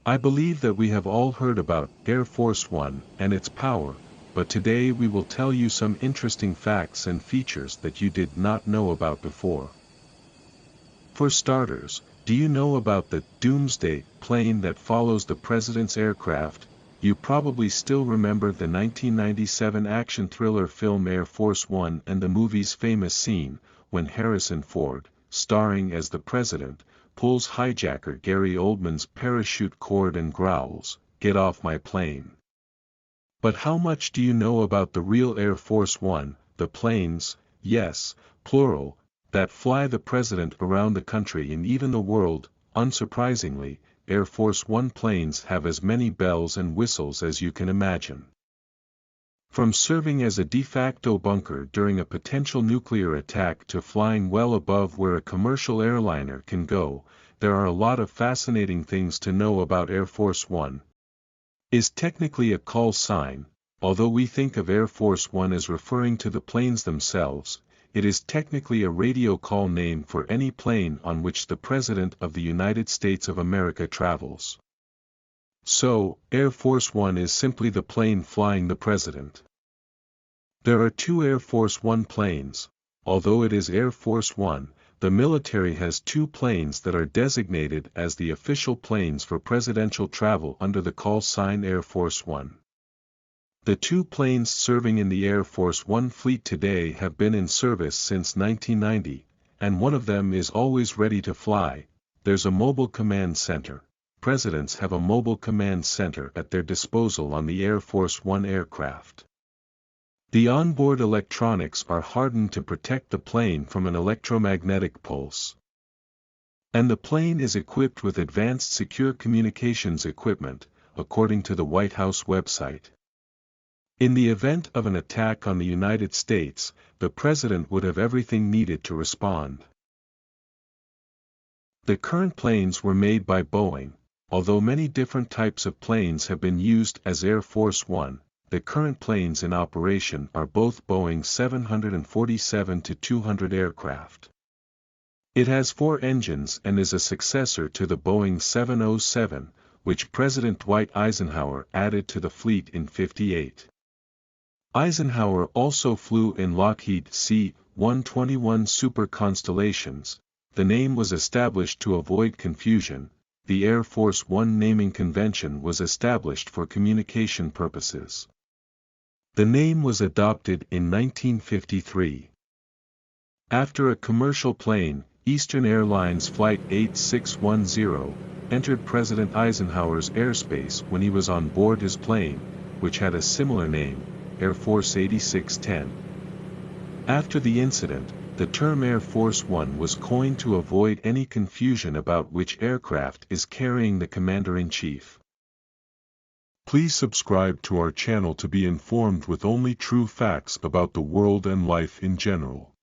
I believe that we have all heard about Air Force One and its power, but today we will tell you some interesting facts and features that you did not know about before. For starters, do you know about the Doomsday plane that follows the president's aircraft? You probably still remember the 1997 action thriller film Air Force One and the movie's famous scene, when Harrison Ford, starring as the president, pulls hijacker Gary Oldman's parachute cord and growls, "Get off my plane." But how much do you know about the real Air Force One, the planes, yes, plural, that fly the president around the country and even the world? Unsurprisingly, Air Force One planes have as many bells and whistles as you can imagine. From serving as a de facto bunker during a potential nuclear attack to flying well above where a commercial airliner can go, there are a lot of fascinating things to know about Air Force One. Is technically a call sign, although we think of Air Force One as referring to the planes themselves. It is technically a radio call name for any plane on which the President of the United States of America travels. So, Air Force One is simply the plane flying the President. There are two Air Force One planes. Although it is Air Force One, the military has two planes that are designated as the official planes for presidential travel under the call sign Air Force One. The two planes serving in the Air Force One fleet today have been in service since 1990, and one of them is always ready to fly. There's a mobile command center. Presidents have a mobile command center at their disposal on the Air Force One aircraft. The onboard electronics are hardened to protect the plane from an electromagnetic pulse. And the plane is equipped with advanced secure communications equipment, according to the White House website. In the event of an attack on the United States, the president would have everything needed to respond. The current planes were made by Boeing. Although many different types of planes have been used as Air Force One, the current planes in operation are both Boeing 747-200 aircraft. It has 4 engines and is a successor to the Boeing 707, which President Dwight Eisenhower added to the fleet in '58. Eisenhower also flew in Lockheed C-121 Super Constellations. The name was established to avoid confusion. The Air Force One naming convention was established for communication purposes. The name was adopted in 1953. After a commercial plane, Eastern Airlines Flight 8610, entered President Eisenhower's airspace when he was on board his plane, which had a similar name, Air Force 8610. After the incident, the term Air Force One was coined to avoid any confusion about which aircraft is carrying the Commander-in-Chief. Please subscribe to our channel to be informed with only true facts about the world and life in general.